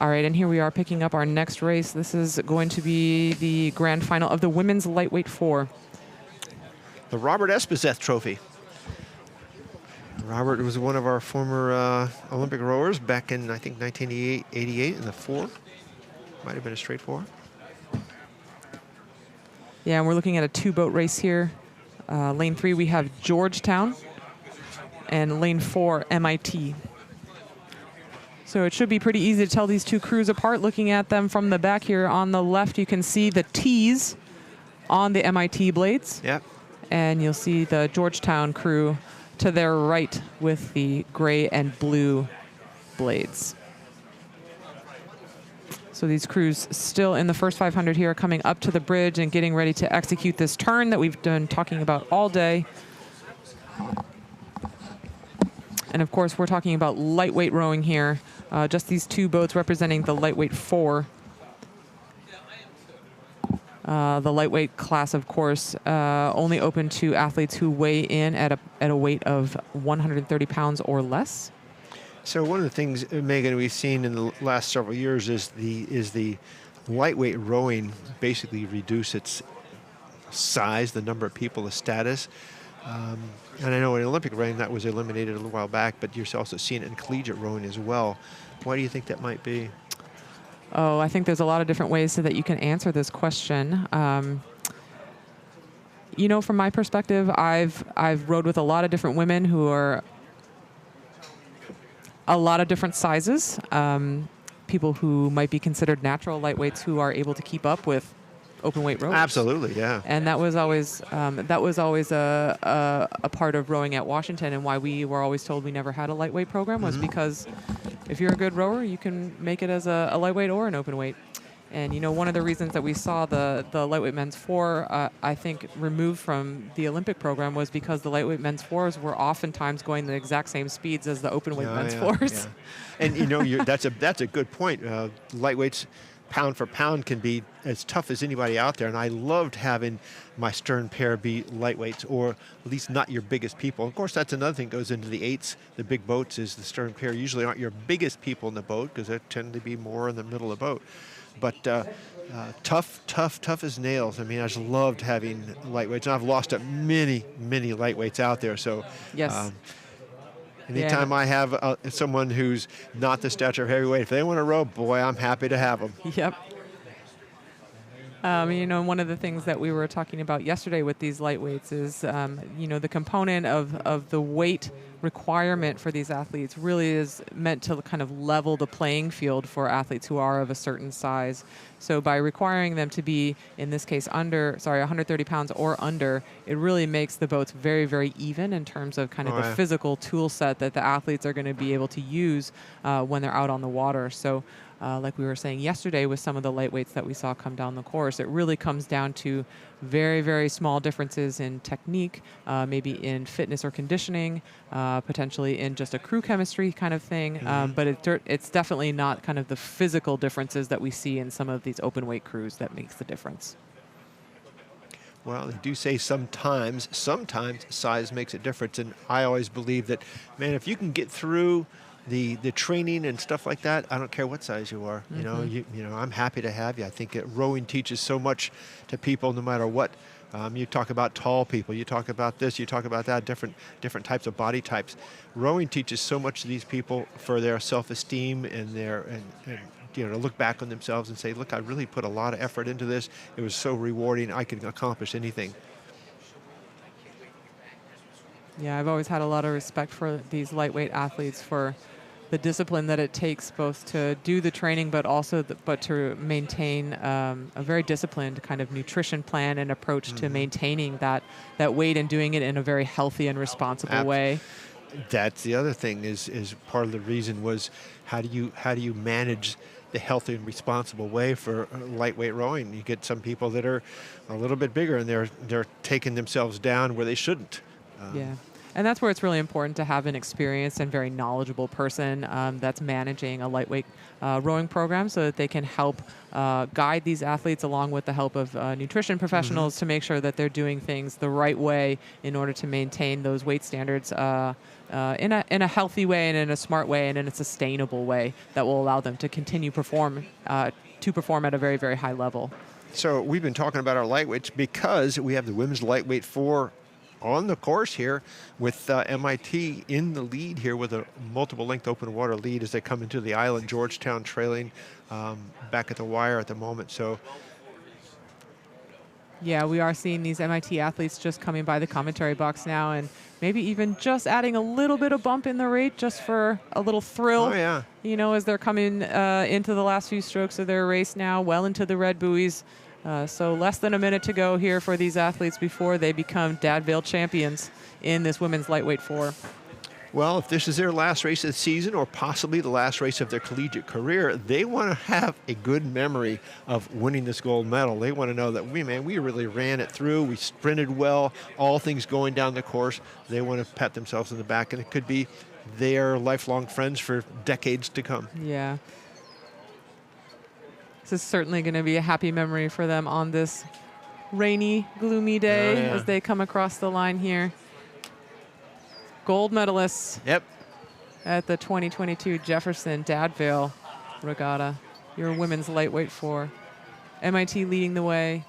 All right, and here we are picking up our next race. This is going to be the grand final of the women's lightweight 4. The Robert Espizeth Trophy. Robert was one of our former Olympic rowers back in, I think, 1988 in the 4. Might have been a straight 4. Yeah, and we're looking at a 2-boat race here. Lane 3, we have Georgetown, and lane 4, MIT. So it should be pretty easy to tell these two crews apart. Looking at them from the back here on the left, you can see the T's on the MIT blades. Yep. And you'll see the Georgetown crew to their right with the gray and blue blades. So these crews still in the first 500 here, coming up to the bridge and getting ready to execute this turn that we've been talking about all day. And of course, we're talking about lightweight rowing here. Just these 2 boats representing the lightweight 4. The lightweight class, of course, only open to athletes who weigh in at a weight of 130 pounds or less. So one of the things, Megan, we've seen in the last several years is the lightweight rowing basically reduce its size, the number of people, the status. And I know in Olympic rowing that was eliminated a little while back, but you're also seeing it in collegiate rowing as well. Why do you think that might be? Oh, I think there's a lot of different ways so that you can answer this question. You know, from my perspective, I've rowed with a lot of different women who are a lot of different sizes. People who might be considered natural lightweights who are able to keep up with open weight rowers. Absolutely, yeah. And that was always a part of rowing at Washington, and why we were always told we never had a lightweight program was because if you're a good rower, you can make it as a lightweight or an open weight. And you know, one of the reasons that we saw the lightweight men's 4, I think, removed from the Olympic program was because the lightweight men's 4s were oftentimes going the exact same speeds as the open weight men's 4s. Yeah. And you know, that's a good point. Lightweights, pound for pound, can be as tough as anybody out there, and I loved having my stern pair be lightweights, or at least not your biggest people. Of course, that's another thing that goes into the 8s, the big boats, is the stern pair usually aren't your biggest people in the boat because they tend to be more in the middle of the boat. But tough as nails. I mean, I just loved having lightweights, and I've lost many lightweights out there. So yes. Anytime I have someone who's not the stature of heavyweight, if they want to row, boy, I'm happy to have them. Yep. You know, one of the things that we were talking about yesterday with these lightweights is, you know, the component of the weight requirement for these athletes really is meant to kind of level the playing field for athletes who are of a certain size. So by requiring them to be, in this case, 130 pounds or under, it really makes the boats very, very even in terms of kind of the physical tool set that the athletes are going to be able to use when they're out on the water. So like we were saying yesterday with some of the lightweights that we saw come down the course, it really comes down to very, very small differences in technique, maybe in fitness or conditioning, potentially in just a crew chemistry kind of thing. But it's definitely not kind of the physical differences that we see in some of these open weight crews that makes the difference. Well, they do say sometimes size makes a difference, and I always believe that, man, if you can get through the training and stuff like that, I don't care what size you are. You know, you know, I'm happy to have you. I think rowing teaches so much to people, no matter what. You talk about tall people, you talk about this, you talk about that, different types of body types. Rowing teaches so much to these people for their self-esteem and you know, to look back on themselves and say, look, I really put a lot of effort into this. It was so rewarding. I can accomplish anything. Yeah, I've always had a lot of respect for these lightweight athletes for the discipline that it takes both to do the training, but also to maintain a very disciplined kind of nutrition plan and approach to maintaining that weight and doing it in a very healthy and responsible way. That's the other thing is part of the reason was how do you manage the healthy and responsible way for lightweight rowing. You get some people that are a little bit bigger and they're taking themselves down where they shouldn't. Yeah. And that's where it's really important to have an experienced and very knowledgeable person that's managing a lightweight rowing program so that they can help guide these athletes along with the help of nutrition professionals to make sure that they're doing things the right way in order to maintain those weight standards in a healthy way and in a smart way and in a sustainable way that will allow them to continue perform at a very, very high level. So we've been talking about our lightweights because we have the women's lightweight 4 on the course here with MIT in the lead here with a multiple length open water lead as they come into the island. Georgetown trailing back at the wire at the moment. So yeah, we are seeing these MIT athletes just coming by the commentary box now and maybe even just adding a little bit of bump in the rate just for a little thrill. Oh, yeah. You know, as they're coming into the last few strokes of their race now, well into the red buoys. So less than a minute to go here for these athletes before they become Dad Vail champions in this women's lightweight 4. Well, if this is their last race of the season or possibly the last race of their collegiate career, they want to have a good memory of winning this gold medal. They want to know that we really ran it through. We sprinted well, all things going down the course. They want to pat themselves on the back, and it could be their lifelong friends for decades to come. Yeah. This is certainly going to be a happy memory for them on this rainy, gloomy day as they come across the line here. Gold medalists at the 2022 Jefferson Dad Vail Regatta, your women's lightweight 4. MIT leading the way,